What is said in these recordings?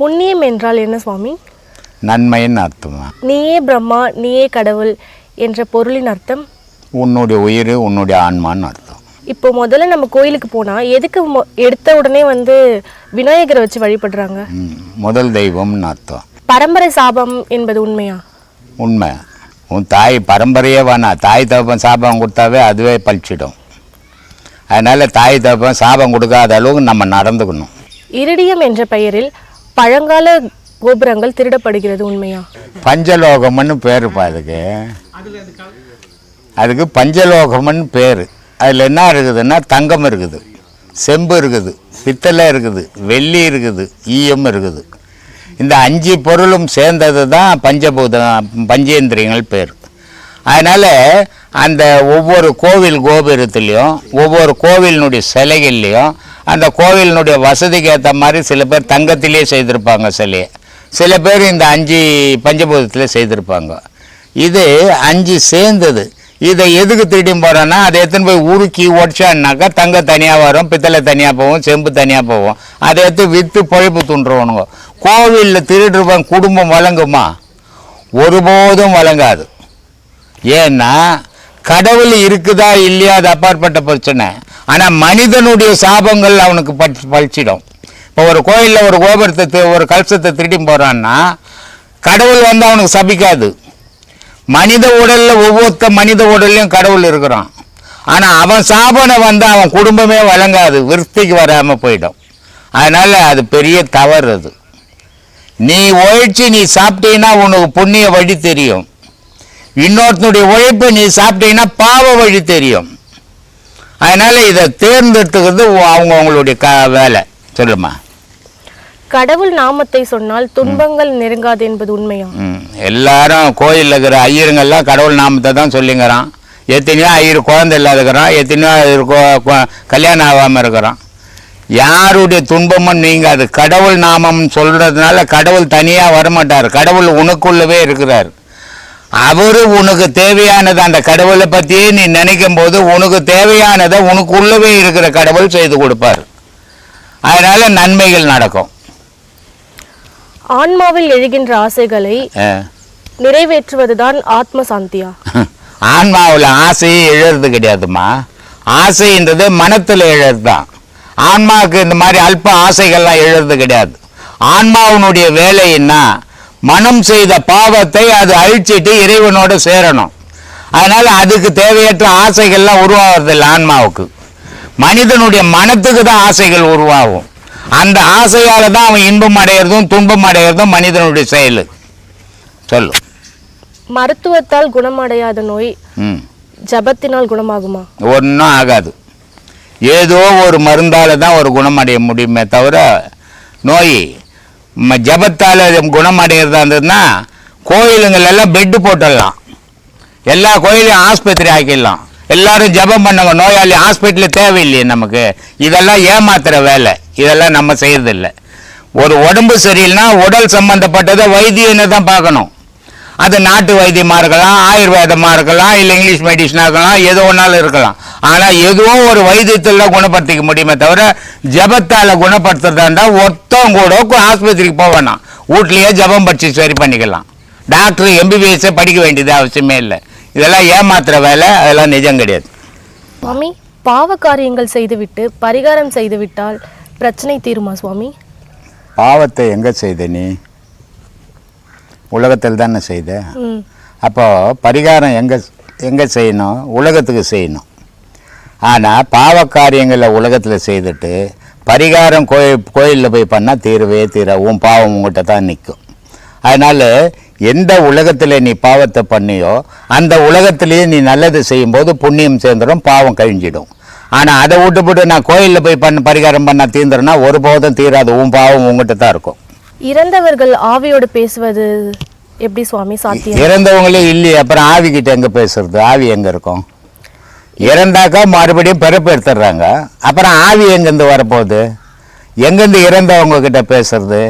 புண்ணியம் என்றால் என்ன சுவாமி? நன்மைன்னு அர்த்தமா? நீயே பிரம்மா நீயே கடவுள் என்ற பொருளின் அர்த்தம் உன்னுடைய உயிர் உன்னுடைய ஆன்மான்னு அர்த்தம். இப்போ முதல்ல நம்ம கோயிலுக்கு போனால் எதுக்கு எடுத்த உடனே விநாயகரை வச்சு வழிபடுறாங்க? முதல் தெய்வம்னு அர்த்தம். பரம்பரை சாபம் என்பது உண்மையா? உண்மை. உன் தாய் பரம்பரையே வேணாம், தாய் தகப்பன் சாபம் கொடுத்தாவே அதுவே பழிச்சிடும். அதனால் தாய் தகப்பன் சாபம் கொடுக்காத அளவுக்கு நம்ம நடந்துக்கணும். இரிடியம் என்ற பெயரில் பழங்கால கோபுரங்கள் திருடப்படுகிறது உண்மையா? பஞ்சலோகம்னு பேருப்பா அதுக்கு பஞ்சலோகம்னு பேர். அதில் என்ன இருக்குதுன்னா தங்கம் இருக்குது, செம்பு இருக்குது, பித்தளை இருக்குது, வெள்ளி இருக்குது, ஈயம் இருக்குது. இந்த 5 பொருளும் சேர்ந்தது தான் பஞ்சேந்திரியங்கள் பேர். அதனால் அந்த ஒவ்வொரு கோவில் கோபுரத்துலேயும் ஒவ்வொரு கோவிலினுடைய சிலைகள்லேயும் அந்த கோவிலினுடைய வசதிக்கு ஏற்ற மாதிரி சில பேர் தங்கத்திலே செய்திருப்பாங்க சிலையை, சில பேர் இந்த 5 பஞ்சபூதத்தில் செய்திருப்பாங்க. இது 5 சேர்ந்தது. இதை எதுக்கு திருடி போகிறோன்னா அதை எடுத்துன்னு போய் உருக்கி ஒடிச்சான்னாக்கா தங்கம் தனியாக வரும், பித்தளை தனியாக போகும், செம்பு தனியாக போகும். அதை எடுத்து விற்று பொழைப்பு தூண்டுறவனுங்க. கோவிலில் திருடுறவன் குடும்பம் வழங்குமா? ஒருபோதும் வழங்காது. ஏன்னா கடவுள் இருக்குதா இல்லையா அது அப்பாற்பட்ட பிரச்சனை. ஆனால் மனிதனுடைய சாபங்கள் அவனுக்கு பழிச்சிடும். இப்போ ஒரு கோயிலில் ஒரு கோபுரத்தை ஒரு கலசத்தை திருடி போகிறான்னா கடவுள் அவனுக்கு சபிக்காது. மனித உடலில் ஒவ்வொருத்த மனித உடல்லையும் கடவுள் இருக்கிறான். ஆனால் அவன் சாபனை அவன் குடும்பமே வழங்காது, விருத்திக்கு வராமல் போயிடும். அதனால் அது பெரிய தவறு. அது நீ உழைச்சி நீ சாப்பிட்டீங்கன்னா உனக்கு புண்ணிய வழி தெரியும், இன்னொருத்தனுடைய உழைப்பை நீ சாப்பிட்டீங்கன்னா பாவ வழி தெரியும். அதனால் இதை தேர்ந்தெடுத்துக்கிறது அவங்களுடைய வேலை. சொல்லுமா. கடவுள் நாமத்தை சொன்னால் துன்பங்கள் நெருங்காது என்பது உண்மையா? எல்லாரும் கோயிலில் இருக்கிற ஐயருங்கெல்லாம் கடவுள் நாமத்தை தான் சொல்லிங்கிறான். எத்தனையோ ஐயர் குழந்தை இல்லாதுக்கிறான், எத்தனையோ கல்யாணம் ஆகாமல் இருக்கிறான். யாருடைய துன்பமும் நீங்காது. கடவுள் நாமம் சொல்கிறதுனால கடவுள் தனியாக வரமாட்டார், கடவுள் உனக்குள்ளவே இருக்கிறார். அவர் உனக்கு தேவையானது அந்த கடவுளை பற்றியே நீ நினைக்கும் போது உனக்கு தேவையானதை உனக்குள்ளவே இருக்கிற கடவுள் செய்து கொடுப்பார். அதனால் நன்மைகள் நடக்கும். ஆன்மாவில் எழுகின்ற ஆசைகளை நிறைவேற்றுவதுதான் ஆத்ம சாந்தியா? ஆன்மாவில் ஆசையே எழுறது கிடையாதுமா. ஆசைன்றது மனத்தில் எழுறது தான். ஆன்மாவுக்கு இந்த மாதிரி அல்ப ஆசைகள்லாம் எழுறது கிடையாது. ஆன்மாவினுடைய வேலைன்னா மனம் செய்த பாவத்தை அது அழிச்சிட்டு இறைவனோடு சேரணும். அதனால் அதுக்கு தேவையற்ற ஆசைகள்லாம் உருவாகிறதில்லை ஆன்மாவுக்கு. மனிதனுடைய மனத்துக்கு தான் ஆசைகள் உருவாகும். அந்த ஆசையால் தான் அவன் இன்பம் அடையிறதும் துன்பம் அடையிறதும் மனிதனுடைய செயல். சொல்லு. மருத்துவத்தால் குணமடையாத நோய் ஜபத்தினால் குணமாகுமா? ஒன்றும் ஆகாது. ஏதோ ஒரு மருந்தால் தான் ஒரு குணமடைய முடியுமே தவிர நோய் ஜபத்தால் குணமடைகிறதா இருந்ததுன்னா கோயிலுங்கள் எல்லாம் பெட்டு போட்டுடலாம், எல்லா கோயிலையும் ஆஸ்பத்திரி ஆக்கிடலாம். எல்லாரும் ஜபம் பண்ணுங்க, நோயாளி ஹாஸ்பிட்டலில் தேவையில்லையே நமக்கு. இதெல்லாம் ஏமாத்துற வேலை, இதெல்லாம் நம்ம செய்யறதில்லை. ஒரு உடம்பு சரியில்லைன்னா உடல் சம்பந்தப்பட்டதை வைத்தியனை தான் பார்க்கணும். அது நாட்டு வைத்தியமாக இருக்கலாம், ஆயுர்வேதமாக இருக்கலாம், இல்லை இங்கிலீஷ் மெடிசனாக இருக்கலாம், எது ஒன்றாலும் இருக்கலாம். ஆனால் எதுவும் ஒரு வைத்தியத்தில் தான் குணப்படுத்திக்க முடியுமே தவிர ஜபத்தால் குணப்படுத்துறதா இருந்தால் ஒருத்தம் கூட ஆஸ்பத்திரிக்கு போவேணாம், வீட்லேயே ஜபம் படித்து சரி பண்ணிக்கலாம். டாக்டர் MBBS படிக்க வேண்டியது அவசியமே இல்லை. இதெல்லாம் ஏமாத்துற வேலை, அதெல்லாம் நிஜம் கிடையாது. சுவாமி, பாவ காரியங்கள் செய்துவிட்டு பரிகாரம் செய்துவிட்டால் பிரச்சனை தீருமா சுவாமி? பாவத்தை எங்கே செய்த நீ? உலகத்தில் தானே செய்த. அப்போ பரிகாரம் எங்கே செய்யணும்? உலகத்துக்கு செய்யணும். ஆனால் பாவ காரியங்களை உலகத்தில் செய்துட்டு பரிகாரம் கோயிலில் போய் பண்ணால் தீரவே உன் பாவம் உங்கள்கிட்ட தான் நிற்கும். அதனால் எந்த உலகத்தில் நீ பாவத்தை பண்ணியோ அந்த உலகத்திலேயே நீ நல்லது செய்யும்போது புண்ணியம் சேர்ந்துடும், பாவம் கழிஞ்சிடும். ஆனால் அதை விட்டுவிட்டு நான் கோயிலில் போய் பரிகாரம் பண்ணால் தீர்ந்துடும்னா ஒருபோதும் தீராது, உன் பாவம் உங்கள்கிட்ட தான் இருக்கும். இறந்தவர்கள் ஆவியோடு பேசுவது எப்படி சுவாமி சாத்தியம்? இறந்தவங்களே இல்லையே, அப்புறம் ஆவிக்கிட்ட எங்கே பேசுறது? ஆவி எங்கே இருக்கும்? இறந்தாக்கா மறுபடியும் பிறப்பு எடுத்துடுறாங்க, அப்புறம் ஆவி எங்கேருந்து வரப்போகுது? எங்கேருந்து இறந்தவங்க கிட்ட பேசுறது?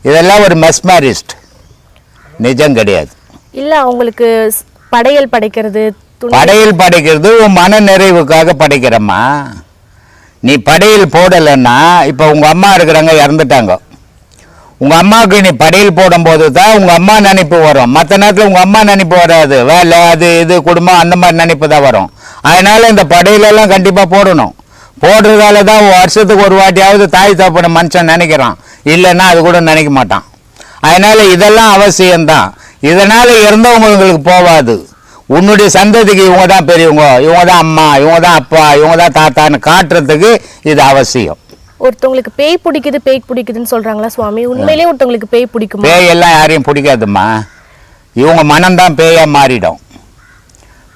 இதெல்லாம் ஒரு மெஸ்மரிஸ்ட், நிஜம் கிடையாது. இல்லை, அவங்களுக்கு படையல் படைக்கிறது உன் மன நிறைவுக்காக படைக்கிறம்மா. நீ படையல் போடலைன்னா இப்போ உங்கள் அம்மா இருக்கிறாங்க, இறந்துட்டாங்க, உங்கள் அம்மாவுக்கு நீ படையல் போடும்போது தான் உங்கள் அம்மா நினைப்பு வரும். மற்ற நேரத்தில் உங்கள் அம்மா நினைப்பு வராது. வேலை அது இது குடும்பம் அந்த மாதிரி நினைப்பு தான் வரும். அதனால் இந்த படையிலெல்லாம் கண்டிப்பாக போடணும். போடுறதால தான் வருஷத்துக்கு ஒரு வாட்டியாவது தாய் தகப்பனை மனுஷன் நினைக்கிறான். இல்லைன்னா அது கூட நினைக்க மாட்டான். அதனால் இதெல்லாம் அவசியம்தான். இதனால் இறந்தவங்களுக்கு போகாது. உன்னுடைய சந்ததிக்கு இவங்க தான் பெரியவங்க, இவங்க தான் அம்மா, இவங்க தான் அப்பா, இவங்க தான் தாத்தான்னு காட்டுறதுக்கு இது அவசியம். ஒருத்தவங்களுக்கு பேய் பிடிக்குது பேய் பிடிக்குதுன்னு சொல்றாங்களா சுவாமி? உண்மையிலேயே ஒருத்தவங்களுக்கு பேய் பிடிக்குமா? பேய் எல்லாம் யாரையும் பிடிக்காதும்மா. இவங்க மனம்தான் பேயா மாறிடும்.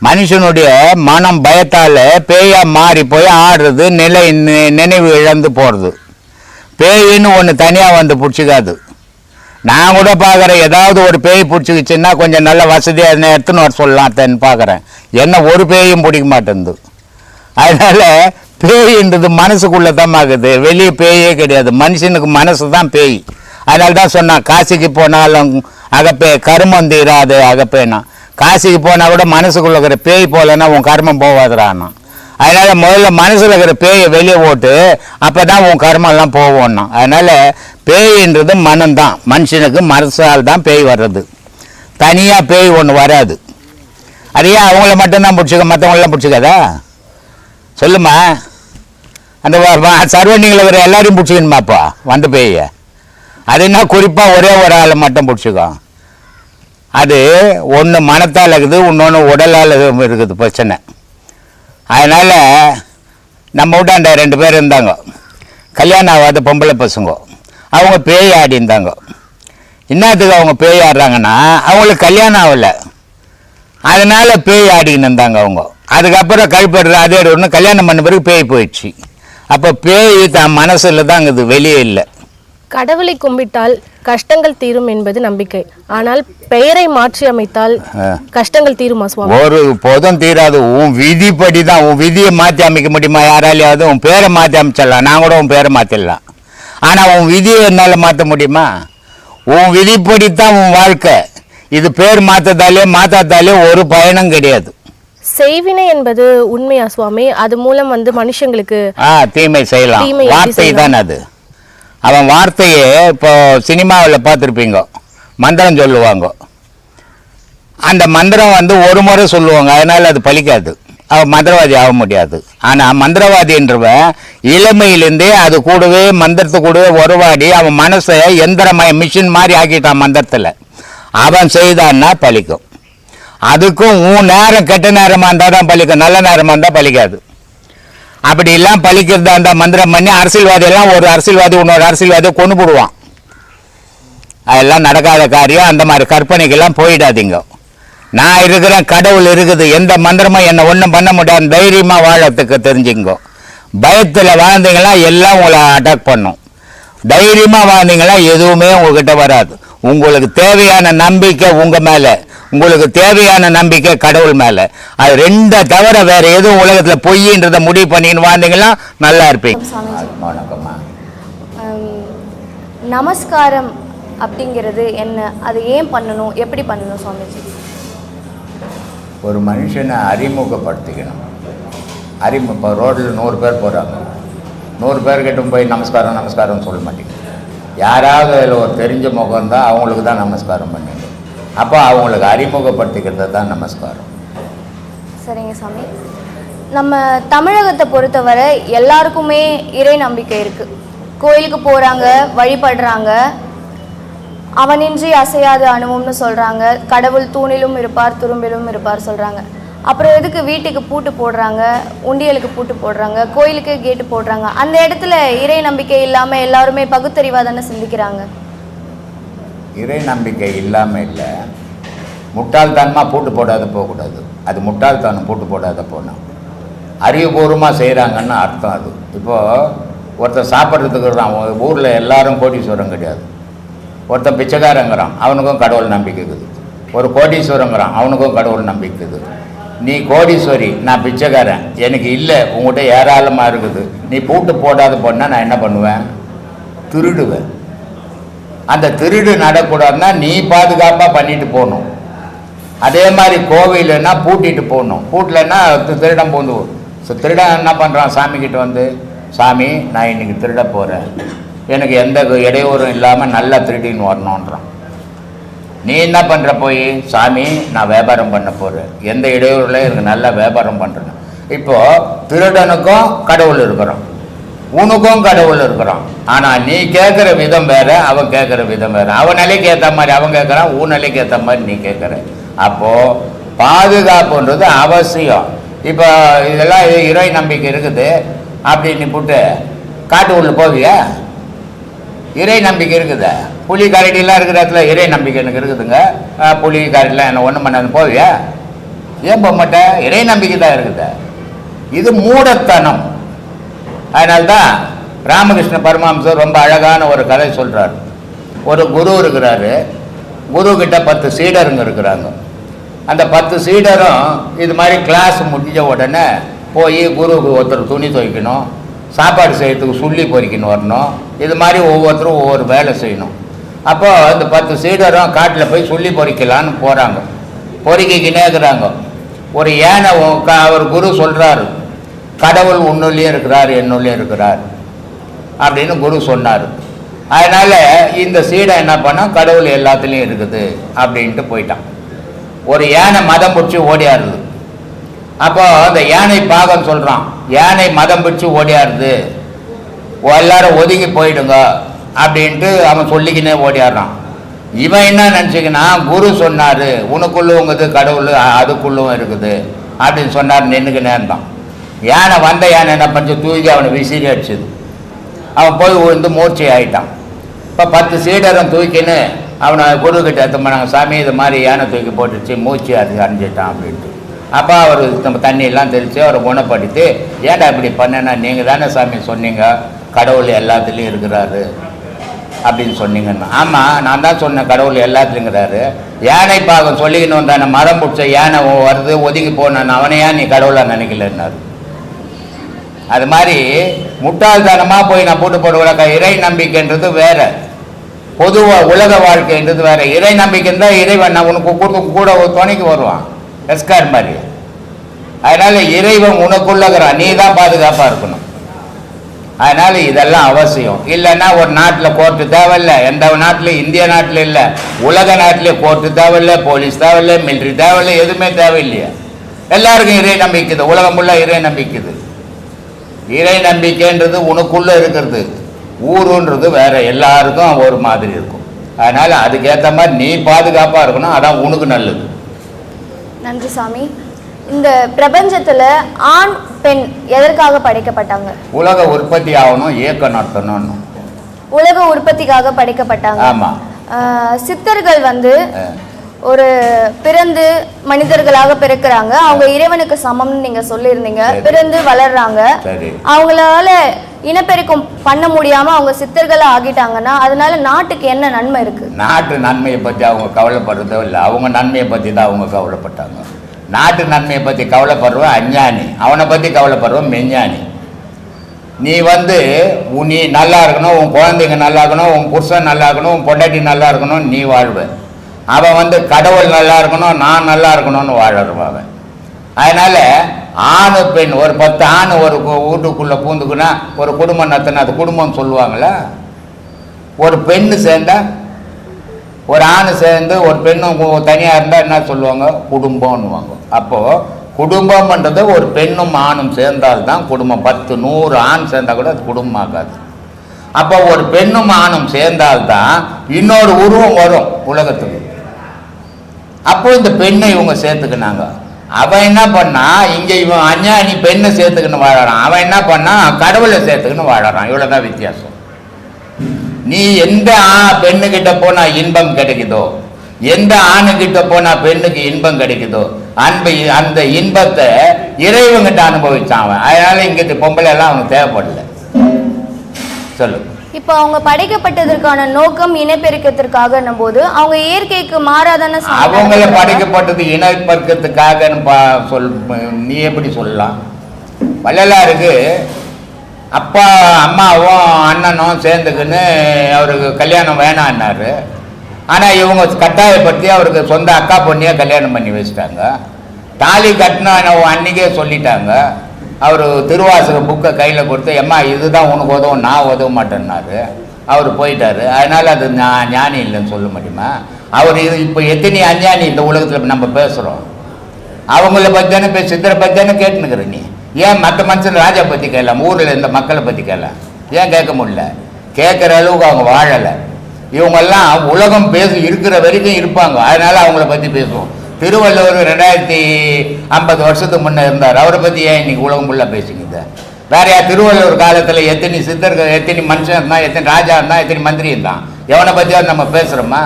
மனுஷனுடைய மனம் பயத்தால் பேயா மாறி போய் ஆடுறது, நினைவு இழந்து போகிறது. பேயின்னு ஒன்று தனியாக வந்து பிடிச்சிக்காது. நான் கூட பார்க்குறேன், ஏதாவது ஒரு பேய் பிடிச்சிக்கிச்சுன்னா கொஞ்சம் நல்ல வசதியாக எடுத்துன்னு வர சொல்லலாத்தேன்னு பார்க்குறேன். என்ன ஒரு பேயும் பிடிக்க மாட்டேங்குது. அதனால் பேயின்றது மனசுக்குள்ளே தான் ஆகுது, வெளியே பேயே கிடையாது. மனுஷனுக்கு மனசு தான் பேய். அதனால தான் சொன்னான், காசிக்கு போனாலும் அகப்பே கருமம் தீராது அகப்பேனா. காசிக்கு போனால் கூட மனசுக்குள்ளே இருக்கிற பேய் போகலன்னா உன் கர்மம் போகாதுறான்னா. அதனால் முதல்ல மனசில் இருக்கிற பேயை வெளியே ஓட்டு, அப்போ தான் உன் கர்மெல்லாம் போவோம்னா. அதனால் பேயின்றது மனம்தான். மனுஷனுக்கு மனசால் தான் பேய் வர்றது. தனியாக பேய் ஒன்று வராது. அதையே அவங்கள மட்டும்தான் பிடிச்சிக்க, மற்றவங்களெலாம் பிடிச்சிக்காதா? சொல்லுமா. அந்த சர்வண்டிங்கில் இருக்கிற எல்லாரையும் பிடிச்சிக்கணுமாப்பா வந்த பேயை? அது என்ன குறிப்பாக ஒரே ஒரு ஆளை மட்டும் பிடிச்சிக்கோ? அது ஒன்று மனத்தால் இருக்குது, இன்னொன்று உடலால் இருக்குது பிரச்சனை. அதனால் நம்ம வீட்டாண்ட 2 பேர் இருந்தாங்க, கல்யாணம் ஆகாத பொம்பளை பசங்க. அவங்க பேய் ஆடி இருந்தாங்க. என்னத்துக்கு அவங்க பேய் ஆடுறாங்கன்னா, அவங்களுக்கு கல்யாணம் ஆகலை, அதனால் பேய் ஆடின்னு இருந்தாங்க அவங்க. அதுக்கப்புறம் கழிப்படுற அதே ஒன்று கல்யாணம் பண்ண பிறகு பேய் போயிடுச்சு. அப்போ பேய் தான் மனசில் தான் இருக்குது, வெளியே இல்லை. கடவுளை கும்பிட்டால் கஷ்டங்கள் தீரும் என்பது நம்பிக்கை. ஆனால் பெயரை மாற்றி அமைத்தால் கஷ்டங்கள் தீருமா சுவாமி? ஒரு போதும் தீராது. உன் விதிப்படி தான். உன் விதியை மாற்றி அமைக்க முடியுமா யாராலையாவது? உன் பேரை மாற்றி அமைச்சிடலாம், நான் கூட உன் பேரை மாற்றிடலாம். ஆனால் உன் விதியை என்னால் மாற்ற முடியுமா? உன் விதிப்படி தான் உன் வாழ்க்கை. இது பேர் மாற்றாதாலே ஒரு பயனும் கிடையாது. செய்வினை என்பது உண்மையா சுவாமி? அது மூலம் மனுஷங்களுக்கு தீமை செய்யலாம். வார்த்தை தான் அது. அவன் வார்த்தையே இப்போ சினிமாவில் பார்த்துருப்பீங்க, மந்திரம் சொல்லுவாங்க. அந்த மந்திரம் ஒரு முறை சொல்லுவாங்க, அதனால் அது பலிக்காது. அவன் மந்திரவாதி ஆக முடியாது. ஆனால் மந்திரவாதின்றவன் இளமையிலேருந்தே அது கூடவே மந்திரத்து கூடவே உறவாடி அவன் மனசை எந்திரமய மிஷின் மாதிரி ஆக்கிட்டான் மந்திரத்தில். அவன் செய்தான்னா பலிக்கும். அதுக்கும் உன் நேரம் கெட்ட நேரமாக இருந்தால் தான் பலிக்கும், நல்ல நேரமாக இருந்தால் பலிக்காது. அப்படி எல்லாம் பலிக்கிறதா இருந்தால் மந்திரம் பண்ணி அரசியல்வாதியெல்லாம் ஒரு அரசியல்வாதி இன்னொரு அரசியல்வாதியை கொண்டு போடுவான். அதெல்லாம் நடக்காத காரியம். அந்த மாதிரி கற்பனைக்கெல்லாம் போயிடாதீங்க. நான் இருக்கிறேன், கடவுள் இருக்குது, எந்த மந்திரமும் என்னை ஒன்றும் பண்ண முடியாது. தைரியமாக வாழறதுக்கு தெரிஞ்சுங்க. பயத்தில் வாழ்ந்தீங்களா எல்லாம் உங்களை அட்டாக் பண்ணும். தைரியமாக வாழ்ந்தீங்களா எதுவுமே உங்ககிட்ட வராது. உங்களுக்கு தேவையான நம்பிக்கை உங்கள் மேலே, உங்களுக்கு தேவையான நம்பிக்கை கடவுள் மேலே. அது 2 தவிர வேறு எதுவும் உலகத்தில் பொய்ன்றதை முடிவு பண்ணின்னு வாழ்ந்தீங்கன்னா நல்லா இருப்பீங்க. வணக்கம்மா. நமஸ்காரம் அப்படிங்கிறது என்ன? அது ஏன் பண்ணணும், எப்படி பண்ணணும் சுவாமிஜி? ஒரு மனுஷனை அறிமுகப்படுத்திக்கணும். இப்போ ரோட்டில் 100 பேர் போகிறாங்க, 100 பேர்கிட்ட போய் நமஸ்காரம் நமஸ்காரம் சொல்ல மாட்டேங்க. யாராவது அதில் ஒரு தெரிஞ்ச முகம் தான் அவங்களுக்கு தான் நமஸ்காரம் பண்ணிங்க. அப்போ அவங்களுக்கு அறிமுகப்படுத்திக்கிறது தான் நமஸ்காரம். சரிங்க சாமி. நம்ம தமிழகத்தை பொறுத்தவரை எல்லாருக்குமே இறை நம்பிக்கை இருக்குது. கோயிலுக்கு போகிறாங்க, வழிபடுறாங்க. அவனின்றி அசையாது அணுவும்னு சொல்கிறாங்க. கடவுள் தூணிலும் இருப்பார் துரும்பிலும் இருப்பார் சொல்கிறாங்க. அப்புறம் எதுக்கு வீட்டுக்கு பூட்டு போடுறாங்க, உண்டியலுக்கு பூட்டு போடுறாங்க, கோயிலுக்கு கேட்டு போடுறாங்க? அந்த இடத்துல இறை நம்பிக்கை இல்லாமல் எல்லாருமே பகுத்தறிவாக தானே சிந்திக்கிறாங்க. இறை நம்பிக்கை இல்லாமல் இல்லை, முட்டாள்தனமாக பூட்டு போடாத போகக்கூடாது. அது முட்டாள்தனம், பூட்டு போடாத போனோம். அறிவுபூர்வமாக செய்கிறாங்கன்னு அர்த்தம் அது. இப்போது ஒருத்தர் சாப்பிட்றதுக்கு ஊரில் எல்லாரும் கோடீஸ்வரம் கிடையாது. ஒருத்தன் பிச்சைக்காரங்கிறான், அவனுக்கும் கடவுள் நம்பிக்கை இருக்குது. ஒரு கோடீஸ்வரங்கிறான், அவனுக்கும் கடவுள் நம்பிக்கை இருக்குது. நீ கோடீஸ்வரி, நான் பிச்சைக்காரன், எனக்கு இல்லை, உங்கள்கிட்ட ஏராளமாக இருக்குது, நீ பூட்டு போடாத போனால் நான் என்ன பண்ணுவேன்? திருடுவேன். அந்த திருடு நடக்கூடாதுன்னா நீ பாதுகாப்பாக பண்ணிட்டு போகணும். அதே மாதிரி கோவில்னா பூட்டிட்டு போகணும். பூட்டலைன்னா திருடம் போந்து திருடன் என்ன பண்ணுறான்? சாமிக்கிட்ட சாமி நான் இன்னைக்கு திருட போகிறேன், எனக்கு எந்த இடையூறும் இல்லாமல் நல்லா திருடின்னு வரணுன்றான். நீ என்ன பண்ணுற போய், சாமி நான் வியாபாரம் பண்ண போகிறேன், எந்த இடையூறுல எனக்கு நல்லா வியாபாரம் பண்ணுறேன். இப்போது திருடனுக்கும் கடவுள் இருக்கிறான், உனக்கும் கடவுள் இருக்கிறான். ஆனால் நீ கேட்குற விதம் வேறு, அவன் கேட்குற விதம் வேறு. அவன் நிலைக்கு ஏற்ற மாதிரி அவன் கேட்குறான், உன் நிலைக்கு ஏற்ற மாதிரி நீ கேட்குற. அப்போது பாதுகாப்புன்றது அவசியம். இப்போ இதெல்லாம் இறை நம்பிக்கை இருக்குது அப்படின்னு போட்டு காட்டு உள்ள போவியா? இறை நம்பிக்கை இருக்குதா? புலி கரடிலாம் இருக்கிற இடத்துல இறை நம்பிக்கை எனக்கு இருக்குதுங்க, புலி கரடிலாம் என்ன ஒன்றும் பண்ணாது போவியா? ஏன் போக மாட்டேன்? இறை நம்பிக்கை தான் இருக்குது. இது மூடத்தனம். அதனால்தான் ராமகிருஷ்ண பரமஹம்சர் ரொம்ப அழகான ஒரு கதை சொல்கிறார். ஒரு குரு இருக்கிறாரு, குரு கிட்ட 10 சீடருங்க இருக்கிறாங்க. அந்த 10 சீடரும் இது மாதிரி கிளாஸ் முடிஞ்ச உடனே போய் குருவுக்கு ஒருத்தர் துணி துவைக்கணும், சாப்பாடு செய்யறதுக்கு சுள்ளி பொறிக்கணும் வரணும், இது மாதிரி ஒவ்வொருத்தரும் ஒவ்வொரு வேலை செய்யணும். அப்போது இந்த 10 சீடரும் காட்டில் போய் சுள்ளி பொறிக்கலான்னு போகிறாங்க. பொறிக்கிக்கினே இருக்கிறாங்க. ஒரு யானை அவர் குரு சொல்கிறாரு, கடவுள் உன்னுள்ளேயும் இருக்கிறார் என்னுள்ளேயும் இருக்கிறார் அப்படின்னு குரு சொன்னார். அதனால் இந்த சீடை என்ன பண்ணால் கடவுள் எல்லாத்துலேயும் இருக்குது அப்படின்ட்டு போயிட்டான். ஒரு யானை மதம் பிடிச்சி ஓடியாருது. அப்போ அந்த யானை பாகம் சொல்கிறான், யானை மதம் பிடிச்சி ஓடியாருது, எல்லாரும் ஒதுங்கி போயிடுங்க அப்படின்ட்டு அவன் சொல்லிக்கினே ஓடியாடுறான். இவன் என்ன நினச்சிக்கினா, குரு சொன்னார் உனக்குள்ள உங்கது கடவுள் அதுக்குள்ளும் இருக்குது அப்படின்னு சொன்னார், நின்றுக்கினே இருந்தான். யானை வந்த யானை என்ன பண்ணி தூக்கி அவனை விசிறி அடிச்சுது. அவன் போய் விழுந்து மூர்ச்சி ஆகிட்டான். இப்போ 10 சீடரும் தூக்கின்னு அவனை குருக்கிட்ட எடுத்துனாங்க, சாமி இது மாதிரி யானை தூக்கி போட்டுச்சு, மூச்சு அடைஞ்சிட்டான் அப்படின்ட்டு. அப்போ அவர் நம்ம தண்ணியெல்லாம் தெளித்து அவரை குணப்படுத்தி, ஏன்டா இப்படி பண்ணேன்னா, நீங்கள் தானே சாமி சொன்னீங்க கடவுள் எல்லாத்துலேயும் இருக்கிறாரு அப்படின்னு சொன்னீங்கன்னா. ஆமாம் நான் தான் சொன்னேன் கடவுள் எல்லாத்துலேங்கிறாரு. யானை பாகம் சொல்லிக்கின்னு வந்தானே, மரம் பிடிச்ச யானை வருது ஒதுங்கி போனான், அவனையா நீ கடவுளாக நினைக்கலன்னாரு. அது மாதிரி முட்டாள்தனமாக போய் நான் போட்டு போடுற இறை நம்பிக்கைன்றது வேற, பொதுவாக உலக வாழ்க்கைன்றது வேற. இறை நம்பிக்கை தான் இறைவன் நான் உனக்கு கூட ஒரு துணைக்கு வருவான், எஸ்கார் மாதிரி. அதனால இறைவன் உனக்குள்ளகிறான், நீ தான் பாதுகாப்பாக இருக்கணும். அதனால இதெல்லாம் அவசியம். இல்லைன்னா ஒரு நாட்டில் கோர்ட்டு தேவையில்லை, எந்த நாட்டில், இந்திய நாட்டில் இல்லை, உலக நாட்டிலே கோர்ட்டு தேவையில்லை, போலீஸ் தேவையில்லை, மிலிட்ரி தேவையில்லை, எதுவுமே தேவையில்லையா? எல்லாருக்கும் இறை நம்பிக்கைது, உலகம் ஃபுல்லாக இறை நம்பிக்கைது. இறை நம்பிக்கைன்றது உனக்குள்ளே இருக்கிறது, ஊருன்றது வேற, எல்லாருக்கும் ஒரு மாதிரி இருக்கும். அதனால் அதுக்கேற்ற மாதிரி நீ பாதுகாப்பாக இருக்கணும், அதான் உனக்கு நல்லது. நன்றி சாமி. இந்த பிரபஞ்சத்தில் ஆண் பெண் எதற்காக படைக்கப்பட்டாங்க? உலக உற்பத்தி ஆகணும், இயக்கம் நடத்தணும். உலக உற்பத்திக்காக படைக்கப்பட்டாங்க. ஆமாம். சித்தர்கள் வந்து ஒரு பிறந்து மனிதர்களாக பிறக்கிறாங்க, அவங்க இறைவனுக்கு சமம்னு நீங்க சொல்லியிருந்தீங்க. பிறந்து வளர்றாங்க, அவங்களால இனப்பெருக்கம் பண்ண முடியாம அவங்க சித்தர்களா ஆகிட்டாங்கன்னா அதனால நாட்டுக்கு என்ன நன்மை இருக்கு? நாட்டு நன்மையை பற்றி அவங்க கவலைப்படுறதோ இல்லை, அவங்க நன்மையை பற்றி தான் அவங்க கவலைப்பட்டாங்க. நாட்டு நன்மையை பற்றி கவலைப்படுறவன் அஞ்ஞானி, அவனை பற்றி கவலைப்படுறவன் மெஞ்ஞானி. நீ நீ நல்லா இருக்கணும், உன் குழந்தைங்க நல்லா இருக்கணும், உன் புருஷன் நல்லா இருக்கணும், உன் பொண்டாட்டி நல்லா இருக்கணும், நீ வாழ்வ. அவன் கடவுள் நல்லா இருக்கணும், நான் நல்லா இருக்கணும்னு வாழறான் அவன். அதனால ஆணு பெண், ஒரு 10 ஆண் ஒரு வீட்டுக்குள்ளே பூந்துக்குன்னா ஒரு குடும்பம் நடத்தினா அது குடும்பம் சொல்லுவாங்களா? ஒரு பெண்ணு சேர்ந்தா, ஒரு ஆண் சேர்ந்து ஒரு பெண்ணும் தனியாக இருந்தால் என்ன சொல்லுவாங்க? குடும்பம்னுவாங்க. அப்போது குடும்பம்ன்றது ஒரு பெண்ணும் ஆணும் சேர்ந்தால்தான் குடும்பம். 10 100 ஆண் சேர்ந்தால் கூட அது குடும்பம் ஆகாது. அப்போ ஒரு பெண்ணும் ஆணும் சேர்ந்தால்தான் இன்னொரு உருவம் வரும் உலகத்துக்கு. அப்போ இந்த பெண்ணை இவங்க சேர்த்துக்கினாங்க. அவன் என்ன பண்ணா, இங்கே இவன் அஞ்ஞானி பெண்ணை சேர்த்துக்கின்னு வாழறான், அவன் என்ன பண்ணா கடவுளை சேர்த்துக்கின்னு வாழறான். இவ்வளோதான் வித்தியாசம். நீ எந்த பெண்ணுக்கிட்ட போனா இன்பம் கிடைக்குதோ, எந்த ஆணுகிட்ட போனா பெண்ணுக்கு இன்பம் கிடைக்குதோ, அந்த இன்பத்தை இறைவங்கிட்ட அனுபவிச்சான் அவன். அதனால இங்கிட்ட பொம்பளை எல்லாம் அவனுக்கு தேவைப்படல. சொல்லு. இப்போ அவங்க படைக்கப்பட்டதற்கான நோக்கம் இனப்பெருக்கத்திற்காக போது அவங்க இயற்கைக்கு மாறாதான? அவங்கள படைக்கப்பட்டது இனப்பெருக்கத்துக்காக சொல், நீ எப்படி சொல்லலாம்? வள்ளலாருக்கு அப்பா அம்மாவும் அண்ணனும் சேர்ந்துக்குன்னு அவருக்கு கல்யாணம் வேணான்னாரு. ஆனால் இவங்க கட்டாயப்படுத்தி அவருக்கு சொந்த அக்கா பொண்ணியாக கல்யாணம் பண்ணி வச்சுட்டாங்க. தாலி கட்டின அன்றைக்கே சொல்லிட்டாங்க. அவர் திருவாசக புக்கை கையில் கொடுத்து, எம்மா இதுதான் உனக்கு உதவும், நான் உதவ மாட்டேன்னாரு. அவர் போயிட்டார். அதனால் அது ஞானி இல்லைன்னு சொல்ல முடியுமா? அவர் இப்போ எத்தனை அஞ்ஞானி இந்த உலகத்தில் நம்ம பேசுகிறோம். அவங்கள பற்றி தானே சித்தரை பற்றி தானே கேட்டுனுக்குற நீ. ஏன் மற்ற மனுஷன் ராஜா பற்றி கேட்கலாம், ஊரில் இந்த மக்களை பற்றி கேட்கலாம், ஏன் கேட்க முடியல? கேட்குற அளவுக்கு அவங்க வாழலை. இவங்கெல்லாம் உலகம் இருக்கிற வரைக்கும் இருப்பாங்க, அதனால் அவங்கள பற்றி பேசுவோம். திருவள்ளுவர் 2050 வருஷத்துக்கு முன்னே இருந்தார், அவரை பற்றி ஏன் இன்னைக்கு உலகம் ஃபுல்லாக பேசிக்கிது? வேற யார்? திருவள்ளுவர் காலத்தில் எத்தனை சித்தர்கள், எத்தனை மனுஷன் இருந்தான், எத்தனை ராஜா இருந்தான், எத்தனை மந்திரி இருந்தான், எவனை பற்றியாவது நம்ம பேசுகிறோமா?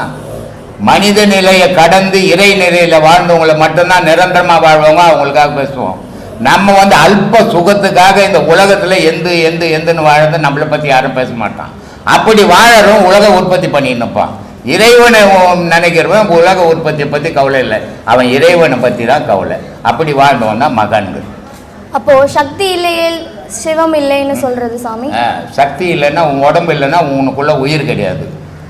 மனித நிலையை கடந்து இறை நிலையில் வாழ்ந்தவங்களை மட்டும்தான் நிரந்தரமாக வாழ்வவங்க, அவங்களுக்காக பேசுவோம். நம்ம அல்ப சுகத்துக்காக இந்த உலகத்தில் எந்துன்னு வாழ்றது நம்மளை பற்றி யாரும் பேச மாட்டான். அப்படி வாழறோம் உலக உற்பத்தி பண்ணிருப்பான். இறைவனை நினைக்கிறவன் உலக உற்பத்தியை பற்றி கவலை இல்லை, அவன் இறைவனை பற்றி தான் கவலை. அப்படி வாழ்ந்தவன் தான் மகான்கள். அப்போ சக்தி இல்லையே சிவம் இல்லைன்னு சொல்றது சாமி? சக்தி இல்லைன்னா உன் உடம்பு இல்லைன்னா உனக்குள்ள உயிர் கிடையாது,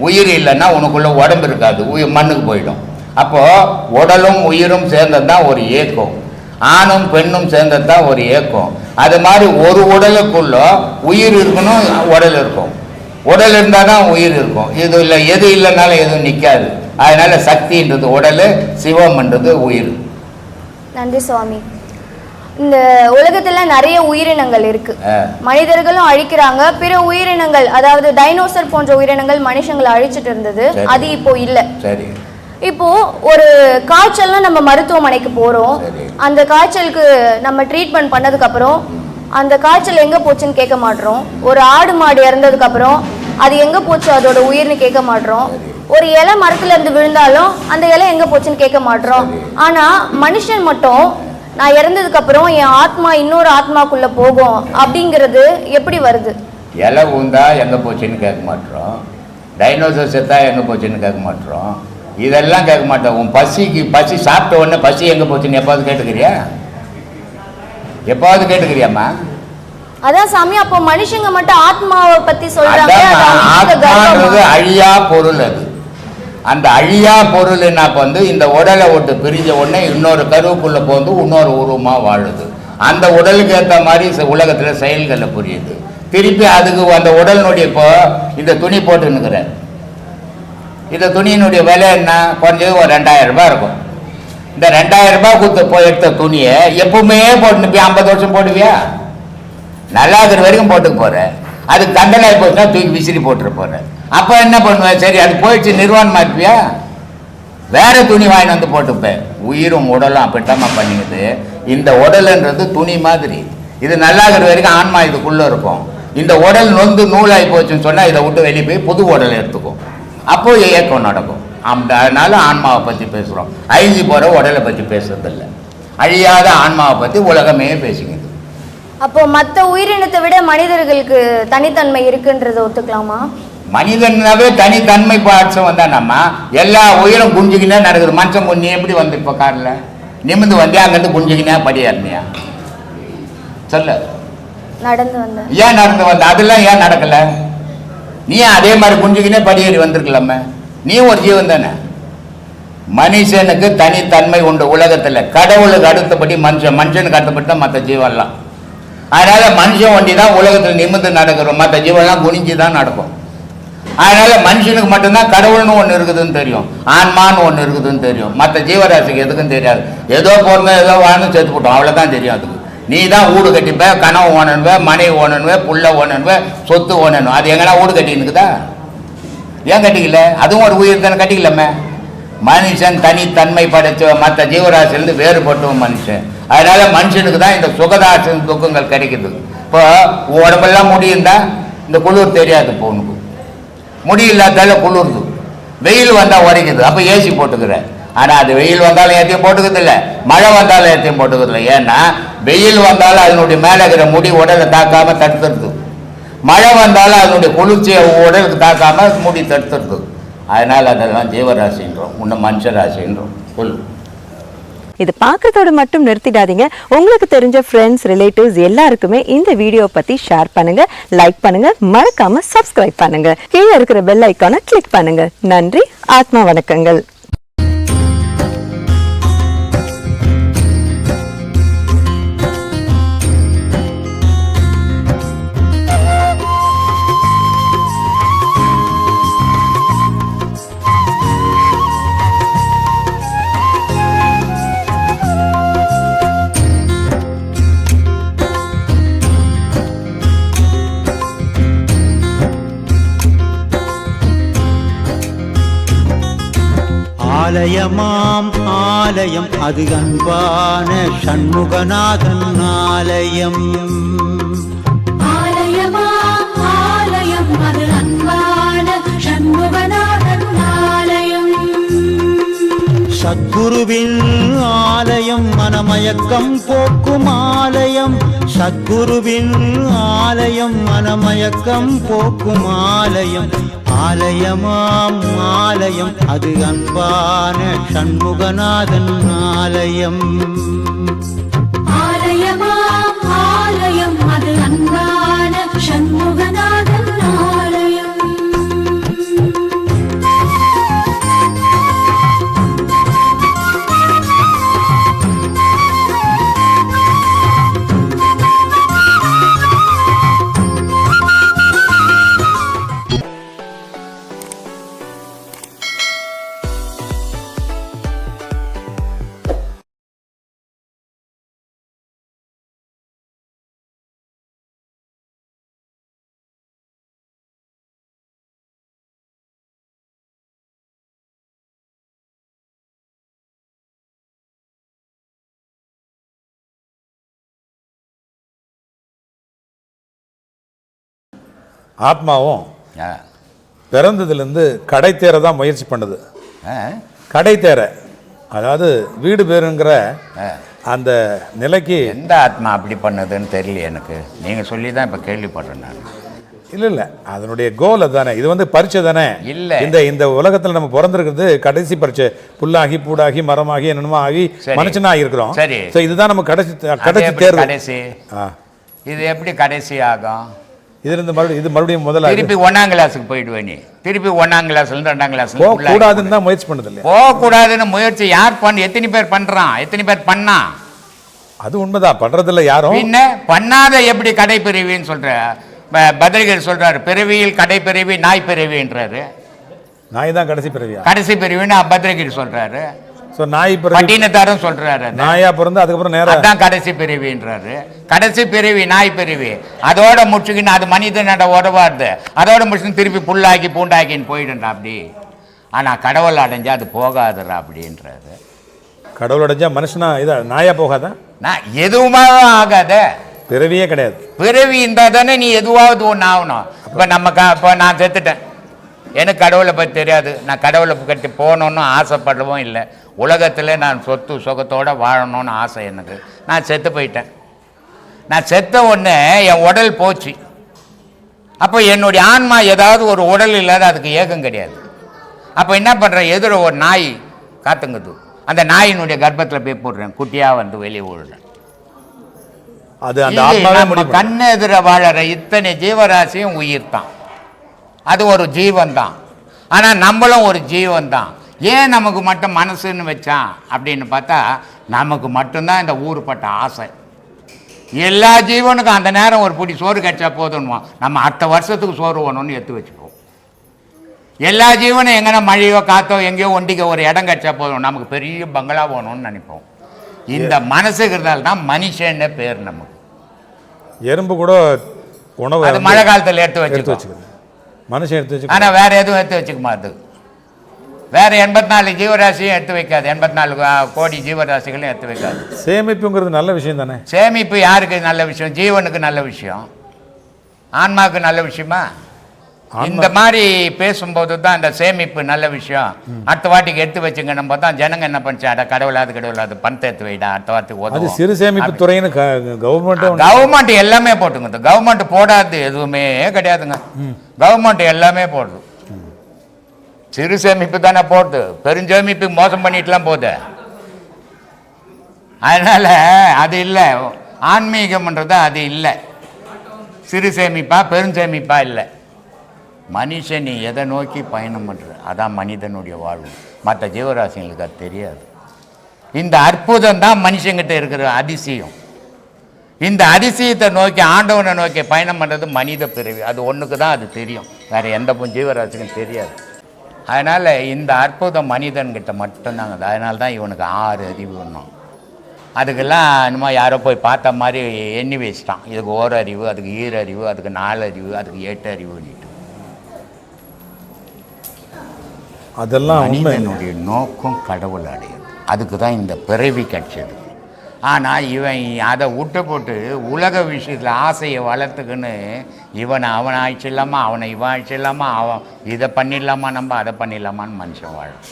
உயிர் இல்லைன்னா உனக்குள்ள உடம்பு இருக்காது, உயிர் மண்ணுக்கு போயிடும். அப்போது உடலும் உயிரும் சேர்ந்தது தான் ஒரு ஏக்கம், ஆணும் பெண்ணும் சேர்ந்தது தான் ஒரு ஏக்கம். அது மாதிரி ஒரு உடலுக்குள்ள உயிர் இருக்கணும், உடல் இருக்கும். உடல் இருந்தால் தான் உயிர் இருக்கும். இது இல்லை, எது இல்லைனாலும் எதுவும் நிற்காது. அதனால சக்தின்றது உடல், சிவம்ன்றது உயிர். நன்றி சுவாமி. இந்த உலகத்துல நிறைய உயிரினங்கள் இருக்கு, மனிதர்களும் அழிக்கிறாங்க, பிற உயிரினங்கள் அதாவது டைனோசர் போன்ற உயிரினங்கள் மனுஷங்களை அழிச்சிட்டு இருந்தது, அது இப்போ இல்ல. சரி. இப்போ ஒரு காய்ச்சல்னா நம்ம மருத்துவமனைக்கு போறோம், அந்த காய்ச்சலுக்கு நம்ம ட்ரீட்மெண்ட் பண்ணதுக்கு அப்புறம் அந்த காய்ச்சல் எங்க போச்சுன்னு கேட்க மாட்டோம். ஒரு ஆடு மாடு இறந்ததுக்கு அப்புறம் அது எங்க போச்சு அதோட உயிர்னு கேட்க மாட்டோம். ஒரு இலை மரத்துல இருந்து விழுந்தாலும் அந்த இலை எங்க போச்சுன்னு கேட்க மாட்டோம். ஆனா மனுஷன் மட்டும் நான் இறந்ததுக்கு அப்புறம் என் ஆத்மா இன்னொரு ஆத்மாக்குள்ள போகும் அப்படிங்கிறது எப்படி வருது? இலை ஊந்தா எங்க போச்சுன்னு கேட்க மாட்டோம், டைனோசர் செத்தா எங்க போச்சுன்னு கேட்க மாட்டோம், இதெல்லாம் கேட்க மாட்டோம். உன் பசி சாப்பிட்ட உடனே பசி எங்க போச்சுன்னு எப்பாவது கேட்டுக்கிறியா? எப்பாவது கேட்டுக்கிறியாம்மா? அதான் சாமி, அப்போ மனுஷங்க மட்டும் ஆத்மாவை பத்தி சொல்றாங்க. ஆத்மான்றது அழியா பொருள். அது அந்த அழியா பொருள் என்ன இந்த உடலை விட்டு பிரிஞ்ச உடனே இன்னொரு கருவுக்குள்ள போந்து இன்னொரு உருவமா வாழுது. அந்த உடலுக்கு ஏற்ற மாதிரி உலகத்துல செயல்களை புரியுது. திருப்பி அதுக்கு அந்த உடலினுடைய இப்போ இந்த துணி போட்டுன்னுக்கிற இந்த துணியினுடைய விலை என்ன? குறைஞ்சது ஒரு 2000 ரூபாய் இருக்கும். இந்த 2000 ரூபாய் கொடுத்து எடுத்த துணியை எப்பவுமே போட்டு 50 வருஷம் போடுவியா? நல்லா இருக்கிற வரைக்கும் போட்டுக்க போற, அதுக்கு தண்டனை போச்சுன்னா தூக்கி விசிறி போட்டுற போற. அப்போ என்ன பண்ணுவேன்? சரி அது போயிடுச்சு நிர்வாணமா இருப்பியா? வேற துணி வாங்கி வந்து போட்டுப்பேன். உயிரும் உடலும் அப்படித்தாம்மா பண்ணிக்குது. இந்த உடல்ன்றது துணி மாதிரி, இது நல்லா இருக்கிற வரைக்கும் ஆன்மா இதுக்குள்ள இருக்கும். இந்த உடல் நொந்து நூலாகி போச்சுன்னு சொன்னா இதை விட்டு வெளியே போய் புது உடலை எடுத்துக்கும், அப்போ இயக்கம் நடக்கும். அதனால ஆன்மாவை பற்றி பேசுகிறோம், அழிஞ்சு போகிற உடலை பற்றி பேசுறதில்ல. அழியாத ஆன்மாவை பற்றி உலகமே பேசுகிறது. அப்போ மற்ற உயிரினத்தை விட மனிதர்களுக்கு தனித்தன்மை இருக்குன்றதை ஒத்துக்கலாமா? மனிதனாவே தனித்தன்மை பாட்சம் வந்தா நம்ம எல்லா உயிரும் குஞ்சுக்கினே நடக்குது. மனுஷன் நீ எப்படி வந்து இப்போ காரில் நிமிந்து வந்தியா, அங்கேருந்து குஞ்சுக்கினே படியாருனியா? சொல்ல நடந்து வந்த ஏன் நடந்து வந்த? அதெல்லாம் ஏன் நடக்கல? நீ அதே மாதிரி குஞ்சுக்கினே படியேறி வந்திருக்கலாமே. நீ ஒரு ஜீவன் தானே. மனுஷனுக்கு தனித்தன்மை உண்டு உலகத்தில். கடவுளுக்கு அடுத்தபடி மனுஷனுக்கு அடுத்தபடி தான் மற்ற ஜீவன்லாம். அதனால மனுஷன் ஒண்டி தான் உலகத்தில் நிமிர்ந்து நடக்கிறோம், மற்ற ஜீவன்லாம் குனிஞ்சு தான் நடக்கும். அதனால மனுஷனுக்கு மட்டும்தான் கடவுள்னு ஒன்று இருக்குதுன்னு தெரியும், ஆன்மான்னு ஒன்று இருக்குதுன்னு தெரியும். மற்ற ஜீவராசிக்கு எதுக்கும் தெரியாது. ஏதோ போறமே ஏதோ வாழ்ந்து செத்து போட்டோம், அவ்வளோதான் தெரியும். அதுக்கு நீ தான் வீடு கட்டிப்ப, கனவு ஓனனுவே, மனைவி ஓனனுவே, புள்ள ஓனனுவே, சொத்து ஓனனும். அது எங்கன்னா வீடு கட்டினுக்குதா? ஏன் கட்டிக்கல? அதுவும் ஒரு உயிர் தானே, கட்டிக்கலாமே. மனுஷன் தனித்தன்மை படைச்ச மற்ற ஜீவராசிலிருந்து வேறுபட்டவன் மனுஷன். அதனால மனுஷனுக்கு தான் இந்த சுகதாச துக்கங்கள் கிடைக்குது. இப்போ உடம்பெல்லாம் முடியுந்தா இந்த குளிர் தெரியாது, பொண்ணுக்கு முடி இல்லாதால குளிர்து, வெயில் வந்தால் உரைக்குது, அப்போ ஏசி போட்டுக்கிற. ஆனால் அது வெயில் வந்தாலும் ஏற்றையும் போட்டுக்கிறது இல்லை, மழை வந்தாலும் ஏற்றையும் போட்டுக்கிறது இல்லை. ஏன்னா வெயில் வந்தாலும் அதனுடைய மேலே இருக்கிற முடி உடலை தாக்காமல் தடுத்துருது, மழை வந்தாலும் அதனுடைய குளிர்ச்சியை உடலுக்கு தாக்காமல் முடி தடுத்துருது. அதனால் அதெல்லாம் ஜீவராசின்றோம், இன்னும் மனுஷ ராசின்றோம். இது பார்க்கறதோட மட்டும் நிறுத்திடாதீங்க. உங்களுக்கு தெரிஞ்ச ஃப்ரெண்ட்ஸ், ரிலேட்டிவ்ஸ் எல்லாருக்குமே இந்த வீடியோ பத்தி ஷேர் பண்ணுங்க, லைக் பண்ணுங்க, மறக்காம சப்ஸ்கிரைப் பண்ணுங்க. கீழே இருக்கிற பெல் ஐக்கானை கிளிக் பண்ணுங்க. நன்றி, ஆத்மா வணக்கங்கள். ஆலயமாம் ஆலயம் அது அன்பான சண்முகநாதன் ஆலயம். ஆலயமாம் ஆலயம் அது அன்பான சண்முகநாதன் ஆலயம். சத்குருவின் ஆலயம் மனமயக்கம் போக்கும் ஆலயம். சத்குருவின் ஆலயம் மனமயக்கம் போக்கும் ஆலயம். ஆலயமாம் ஆலயம் அது அன்பான சண்முகநாதன் ஆலயம். ஆலயமாம் ஆலயம் அது அன்பான சண்முகநாதன் ஆலயம். ஆத்மாவும் ஆ. பிறந்ததுலேருந்து கடை தேர தான் முயற்சி பண்ணுது. ஆ. கடை தேர, அதாவது வீடு பேருங்கிற ஆ. அந்த நிலைக்கு. எந்த ஆத்மா அப்படி பண்ணதுன்னு தெரியல எனக்கு. நீங்கள் சொல்லி தான் இப்போ கேள்விப்படுறேன் நான். இல்லை அதனுடைய கோல் அதுதானே. இது வந்து பரீட்சை தானே. இல்லை, இந்த உலகத்தில் நம்ம பிறந்திருக்கிறது கடைசி பரீட்சை. புல்லாகி பூடாகி மரமாகி என்னென்னமோ ஆகி மனுஷனா இருக்கிறோம். சரி, ஸோ இதுதான் நம்ம கடைசி தேர்வு. கடைசி இது எப்படி கடைசி ஆகும்? இது மறுபடியும் முதல்ல திருப்பி 1ஆம் கிளாஸுக்கு போயிடுவேன். நீ திருப்பி 1ஆம் கிளாஸ்லேருந்து 2ஆம் கிளாஸ் கூடாதுன்னு தான் முயற்சி பண்ணது இல்லையா? போகக்கூடாதுன்னு முயற்சி யார் எத்தனை பேர் பண்ணுறான்? எத்தனை பேர் பண்ணா? அது உண்மைதான், பண்றதில்ல யாரும். பின்ன பண்ணாத எப்படி கடை பிறவின்னு சொல்ற? பத்ரிகர் சொல்றாரு, பிறவியில் கடை பிறவி நாய் பிறவின்றாரு. நாய் தான் கடைசி பிறவியா? கடைசி பிறவின்னு பத்ரிகர் சொல்றாரு. ஸோ நாய் பட்டினத்தாரும் சொல்றாரு, நாயா பிறந்து அதுக்கப்புறம் நேரம் அதான் கடைசி பிறவின்றாரு. கடைசி பிறவி நாய் பிறவி. அதோட முடிச்சுக்கின்னு அது மனிதனோட உறவாடுது. அதோட முடிச்சுன்னு திருப்பி புல்லாக்கி பூண்டாக்கின்னு போயிடுன்றா அப்படி. ஆனால் கடவுள் அடைஞ்சா அது போகாதுரா அப்படின்றாரு. கடவுள் அடைஞ்சா மனுஷனா இதா நாயா போகாதா? நான் எதுவுமே ஆகாத. பிறவியே கிடையாது. பிறவி இருந்தால் தானே நீ எதுவாவது ஒன்று ஆகணும். இப்போ இப்போ நான் செத்துட்டேன், எனக்கு கடவுளை பற்றி தெரியாது. நான் கடவுளை கட்டி போகணுன்னு ஆசைப்படவும் இல்லை. உலகத்தில் நான் சொத்து சுகத்தோடு வாழணும்னு ஆசை எனக்கு. நான் செத்து போயிட்டேன். நான் செத்த உடனே என் உடல் போச்சு. அப்போ என்னுடைய ஆன்மா ஏதாவது ஒரு உடல் இல்லாத அதுக்கு ஏகம் கிடையாது. அப்போ என்ன பண்ணுறேன், எதிர ஒரு நாய் காத்துங்குது. அந்த நாயினுடைய கர்ப்பத்தில் போய் போடுறேன், குட்டியாக வந்து வெளியே விடுறேன். அது அந்த ஆத்மாவே முடியும். கண்ணு எதிர வாழற இத்தனை ஜீவராசியும் உயிர் தான். அது ஒரு ஜீவன் தான். ஆனால் நம்மளும் ஒரு ஜீவன் தான். ஏன் நமக்கு மட்டும் மனசுன்னு வச்சான் அப்படின்னு பார்த்தா, நமக்கு மட்டும்தான் இந்த ஊருப்பட்ட ஆசை. எல்லா ஜீவனுக்கும் அந்த நேரம் ஒரு பிடி சோறு கிடைச்சா போதும்னுவோம். நம்ம அடுத்த வருஷத்துக்கு சோறு வேணும்னு எடுத்து வச்சுப்போம். எல்லா ஜீவனும் எங்கன்னா மழையோ காத்தோ எங்கேயோ ஒண்டிக்க ஒரு இடம் கிடைச்சா போதும், நமக்கு பெரிய பங்களா வேணும்னு நினைப்போம். இந்த மனசுங்கிறதால தான் மனுஷன்னு பேர் நமக்கு. எறும்பு கூட உணவு அது மழை காலத்தில் எடுத்து வச்சுக்கோங்க, மனுஷன் எடுத்து வச்சு. ஆனால் வேற எதுவும் எடுத்து வச்சுக்குமா? அது வேற 84 ஜீவராசியும் எடுத்து வைக்காது. 84 கோடி ஜீவராசிகளும் எடுத்து வைக்காது. சேமிப்புங்கிறது நல்ல விஷயம் தானே. சேமிப்பு யாருக்கு நல்ல விஷயம்? ஜீவனுக்கு நல்ல விஷயம், ஆன்மாவுக்கு நல்ல விஷயமா? இந்த மாதிரி பேசும்போது தான் இந்த சேமிப்பு நல்ல விஷயம். அடுத்த வாட்டிக்கு எடுத்து வச்சுங்க. நம்ம தான் ஜனங்க என்ன பண்ணிச்சு, அட கடவுளாது பணத்தை எடுத்து வைடா, அடுத்த வாரத்துக்கு அது சிறு சேமிப்பு துறைன்னு கவர்மெண்ட் எல்லாமே போட்டுங்க. கவர்மெண்ட் போடாது எதுவுமே கிடையாதுங்க. கவர்மெண்ட் எல்லாமே போடுது. சிறு சேமிப்பு தானே போடுது, பெருஞ்சேமிப்பு மோசம் பண்ணிட்டுலாம் போகுது. அதனால அது இல்லை. ஆன்மீகம்ன்றது அது இல்லை. சிறு சேமிப்பா பெருஞ்சேமிப்பா இல்லை. மனுஷன் நீ எதை நோக்கி பயணம் பண்ணுற, அதான் மனிதனுடைய வாழ்வு. மற்ற ஜீவராசிகளுக்கு அது தெரியாது. இந்த அற்புதம் தான் மனுஷங்கிட்ட இருக்கிற அதிசயம். இந்த அதிசயத்தை நோக்கி, ஆண்டவனை நோக்கி பயணம் பண்ணுறது மனித பிறவி. அது ஒன்றுக்கு தான் அது தெரியும், வேறு எந்த ஜீவராசிக்கும் தெரியாது. அதனால் இந்த அற்புதம் மனிதன்கிட்ட மட்டும்தாங்க. அதனால தான் இவனுக்கு 6 அறிவு ஒன்றும். அதுக்கெல்லாம் இன்னுமா யாரோ போய் பார்த்த மாதிரி எண்ணி வச்சிட்டான். இதுக்கு 1 அறிவு, அதுக்கு 7 அறிவு, அதுக்கு 4 அறிவு, அதுக்கு 8 அறிவுன்னுட்டு. அதெல்லாம் உண்மை. மனிதனுடைய நோக்கம் கடவுள் அடையுது. அதுக்கு தான் இந்த பிறவி கிடைச்சது. ஆனால் இவன் அதை விட்டு போட்டு உலக விஷயத்தில் ஆசையை வளர்த்துக்குன்னு இவனை அவனை ஆயிடுச்சிடலாமா, அவனை இவன் ஆயிடுச்சிடலாமா, அவன் இதை பண்ணிடலாமா, நம்ம அதை பண்ணிடலாமான்னு மனுஷன் வாழும்.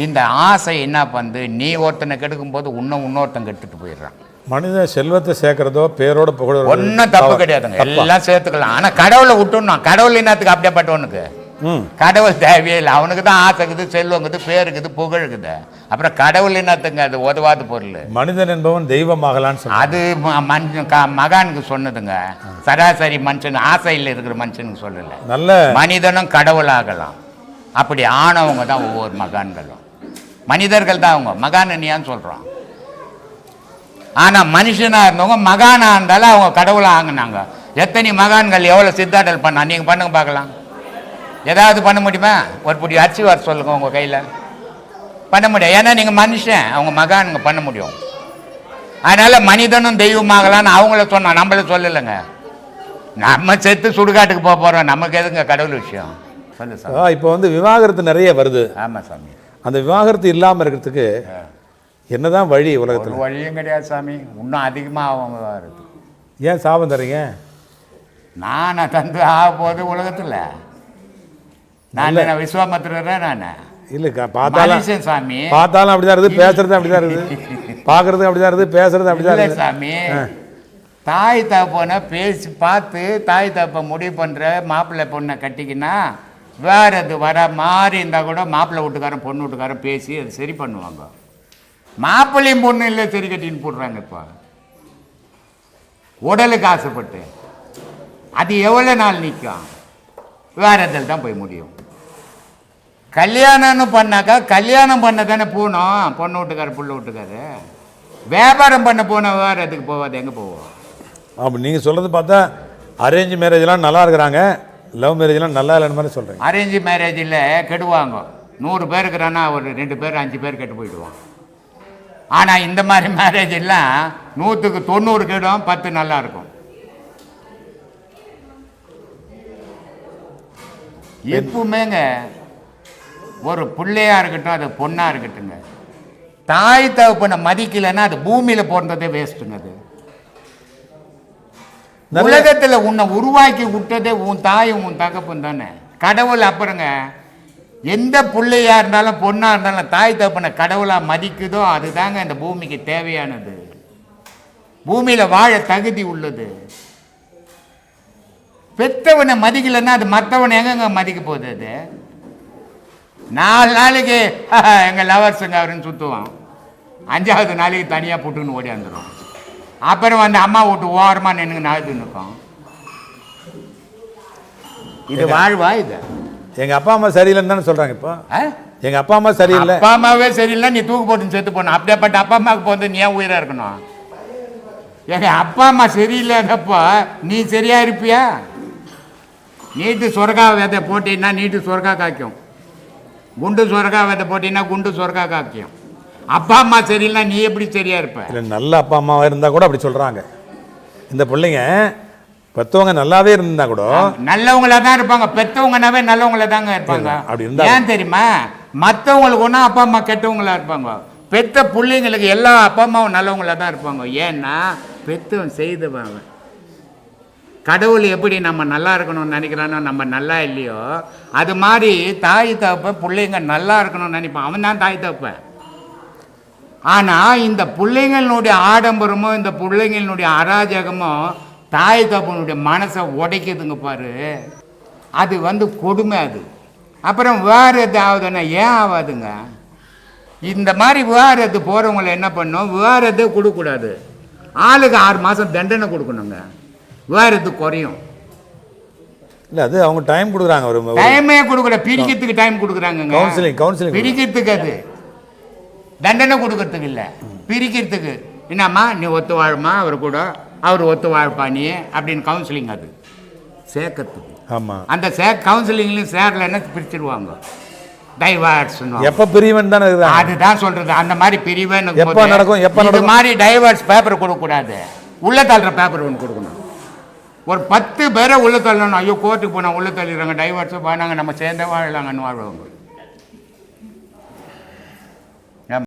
இந்த ஆசை என்ன பண்ணுது, நீ ஒருத்தனை கெடுக்கும்போது இன்னொருத்தன் கெடுத்துட்டு போயிடுறான். மனிதன் செல்வத்தை சேர்க்கறதோ பேரோட புகழ ஒன்றும் தப்பு கிடையாதுங்க, எல்லாம் சேர்த்துக்கலாம். ஆனால் கடவுளை விட்டுணும். கடவுள் என்னத்துக்கு அப்படியேப்பட்டவனுக்கு? கடவுள் தேவையே இல்லை. அவனுக்கு தான் ஆசைக்குது, செல்வங்குது, பேருக்குது, புகழுக்குது. அப்புறம் கடவுள் என்னத்துங்க? அது உதவாத பொருள். மனிதன் என்பவன் தெய்வமாகலான்னு சொல்லி அது மகானுக்கு சொன்னதுங்க. சராசரி மனுஷன், ஆசையில் இருக்கிற மனுஷனுக்கு சொல்லலை. நல்ல மனிதனும் கடவுள் ஆகலாம். அப்படி ஆனவங்க தான் ஒவ்வொரு மகான்களும். மனிதர்கள் தான் அவங்க மகான் ஏன்னு சொல்கிறோம். ஆனால் மனுஷனாக இருந்தவங்க மகானாக இருந்தாலும் அவங்க கடவுளாக ஆங்கினாங்க. எத்தனை மகான்கள் எவ்வளோ சித்தாடல் பண்ணா, நீங்கள் பண்ணுங்க பார்க்கலாம். ஏதாவது பண்ண முடியுமா? ஒரு புடி அரிசி வர சொல்லுங்க உங்கள் கையில். பண்ண முடியும். ஏன்னா நீங்கள் மனுஷன், அவங்க மகானுங்க பண்ண முடியும். அதனால் மனிதனும் தெய்வமாகலான்னு அவங்கள சொன்னா, நம்மள சொல்லலைங்க. நம்ம செத்து சுடுகாட்டுக்கு போக போகிறோம், நமக்கு எதுங்க கடவுள் விஷயம்? சொல்லு சார். இப்போ வந்து விவாகரத்து நிறைய வருது. ஆமாம் சாமி. அந்த விவாகரத்து இல்லாமல் இருக்கிறதுக்கு என்னதான் வழி உலகத்தில்? ஒரு வழியும் கிடையாது சாமி. இன்னும் அதிகமாக அவங்க வருது. ஏன் சாபம் தரீங்க? நான் தந்து ஆக போகுது உலகத்தில். நான் விஸ்வாமத்திரரே. நான் இல்லை பார்த்தாலும் சாமி, பார்த்தாலும் அப்படிதான் இருக்குது, பேசுறது அப்படிதான் இருக்குது, பார்க்கறது அப்படிதான் இருக்குது, பேசுறது அப்படிதான் இருக்குது சாமி. தாய் தகப்பனை பேசி பார்த்து தாய் தகப்ப முடிவு பண்ணுற மாப்பிள்ளை பொண்ணை கட்டிக்கினா வேற அது வர மாதிரி இருந்தால் கூட மாப்பிள்ளை வீட்டுக்காரன் பொண்ணு வீட்டுக்காரன் பேசி அது சரி பண்ணுவாங்க. மாப்பிள்ளையும் பொண்ணு இல்லை சரி கட்டின்னு போடுறாங்க. இப்போ உடலுக்கு ஆசைப்பட்டு அது எவ்வளோ நாள் நிற்கும்? விவாகரத்தில் தான் போய் முடியும். கல்யாணம்னு பண்ணாக்கா கல்யாணம் பண்ண தானே போகணும் பொண்ணு வீட்டுக்கார புள்ள வீட்டுக்காரு. வியாபாரம் பண்ண போன விவாகரத்துக்கு போவாது, எங்கே போவோம்? அப்போ நீங்கள் சொல்கிறது பார்த்தா அரேஞ்ச் மேரேஜ்லாம் நல்லா இருக்கிறாங்க, லவ் மேரேஜ்லாம் நல்லா இல்லைன்னு மாதிரி சொல்கிறேன். அரேஞ்ச் மேரேஜில் கெடுவாங்க. 100 பேர் இருக்கிறான்னா ஒரு 2 பேர் 5 பேர் கெட்டு போயிடுவான். ஆனால் இந்த மாதிரி மேரேஜ் எல்லாம் 100க்கு 90 கெடும், 10 நல்லா இருக்கும். எப்பவுமேங்க ஒரு பிள்ளையா இருக்கட்டும், அது பொண்ணா இருக்கட்டுங்க, தாய் தகப்பனை மதிக்கலைன்னா அது பூமியில் பிறந்ததே வேஸ்ட்டுங்க. அது உலகத்தில் உன்னை உருவாக்கி விட்டதே உன் தாயும் உன் தகப்பன் தானே. கடவுள் அப்புறங்க எந்த பிள்ளையா இருந்தாலும் பொண்ணா இருந்தாலும் தாய் தகப்பனை கடவுளாக மதிக்குதோ அதுதாங்க இந்த பூமிக்கு தேவையானது, பூமியில் வாழ தகுதி உள்ளது. பெற்றவனை மதிக்கலைன்னா அது மற்றவனை எங்கெங்க மதிக்க போகுது? அது 4 நாளைக்கு எங்கள் லவர்ஸுங்க அவருன்னு சுற்றுவான், 5வது நாளைக்கு தனியாக புட்டுன்னு ஓடியாந்துடும். அப்புறம் வந்து அம்மா வீட்டு ஓரமாக நின்று நாழ்த்து நிற்கும். இது வாழ்வா? இது எங்கள் அப்பா அம்மா சரியில்லைன்னு தானே சொல்கிறாங்க. இப்போ எங்கள் அப்பா அம்மா சரியில்லை, அப்பா அம்மாவே சரியில்லை, நீ தூக்கு போட்டு செத்து போகணும். அப்படியேப்பட்ட அப்பா அம்மாவுக்கு போது நீ ஏன் உயிராக இருக்கணும்? எங்கள் அப்பா அம்மா சரியில்லாதப்போ நீ சரியாக இருப்பியா? நீட்டு சொர்க்கா விதை போட்டின்னா நீட்டு சொர்க்கா காய்க்கும், குண்டு சொர்க்கா விதை போட்டின்னா குண்டு சொர்க்கா காய்க்கும். அப்பா அம்மா சரியில்லைனா நீ எப்படி சரியா இருப்ப? இல்லை, நல்ல அப்பா அம்மாவாக இருந்தால் கூட அப்படி சொல்கிறாங்க. இந்த பிள்ளைங்க பெற்றவங்க நல்லாவே இருந்தா கூட நல்லவங்களா தான் இருப்பாங்க. பெற்றவங்கனாவே நல்லவங்கள தாங்க இருப்பாங்க. அப்படி இருந்தா ஏன் தெரியுமா? மற்றவங்களுக்கு ஒன்றா அப்பா அம்மா கெட்டவங்களா இருப்பாங்க, பெற்ற பிள்ளைங்களுக்கு எல்லா அப்பா அம்மாவும் நல்லவங்களா தான் இருப்பாங்க. ஏன்னா பெற்றவன் செய்தவன். கடவுள் எப்படி நம்ம நல்லா இருக்கணும்னு நினைக்கிறானோ, நம்ம நல்லா இல்லையோ, அது மாதிரி தாய் தகப்பன் பிள்ளைங்க நல்லா இருக்கணும்னு நினைப்பான். அவன் தான் தாய் தகப்பன். ஆனால் இந்த பிள்ளைங்களுடைய ஆடம்பரமோ இந்த பிள்ளைங்களுடைய அராஜகமோ தாய் தகப்பனுடைய மனசை உடைக்குதுங்க பாரு. அது வந்து கொடுமை. அது அப்புறம் விவாகரத்து ஆகுதுன்னா ஏன் ஆகாதுங்க? இந்த மாதிரி விவாகரத்து போகிறவங்களை என்ன பண்ணணும்? விவாகரத்தே கொடுக்கக்கூடாது, ஆளுக்கு 6 மாதம் தண்டனை கொடுக்கணுங்க. விவாகரத்து குறையும். இல்லை, அது அவங்க டைம் கொடுக்குறாங்க. ஒரு டைமே கொடுக்குற, பிரிக்கிறதுக்கு டைம் கொடுக்குறாங்க. கவுன்சிலிங் பிரிக்கிறதுக்கு, அது தண்டனை கொடுக்கறதுக்கு இல்லை, பிரிக்கிறதுக்கு. என்னம்மா நீ ஒத்து வாழுமா அவர் கூட, அவர் ஒத்து வாழ்ப்பா நீ அப்படின்னு கவுன்சிலிங். அது சேர்க்கறதுக்கு. ஆமாம், அந்த கவுன்சிலிங்லையும் சேரலைன்னா பிரிச்சிருவாங்க. டைவர்ஸ் எப்போ பிரிவன் தானே அதுதான் சொல்றது. அந்த மாதிரி பிரிவன் எப்போ நடக்கும்? இந்த மாதிரி டைவர்ஸ் பேப்பர் கொடுக்கக்கூடாது, உள்ள தள்ளுற பேப்பர் ஒன்று கொடுக்கணும். ஒரு 10 பேரை உள்ள தள்ளணும். ஐயோ கோர்ட்டுக்கு போனால் உள்ள தள்ளிடுறாங்க, டைவர்ஸை போனாங்க, நம்ம சேர்ந்தே வாழலாங்கன்னு வாழ்வாங்க.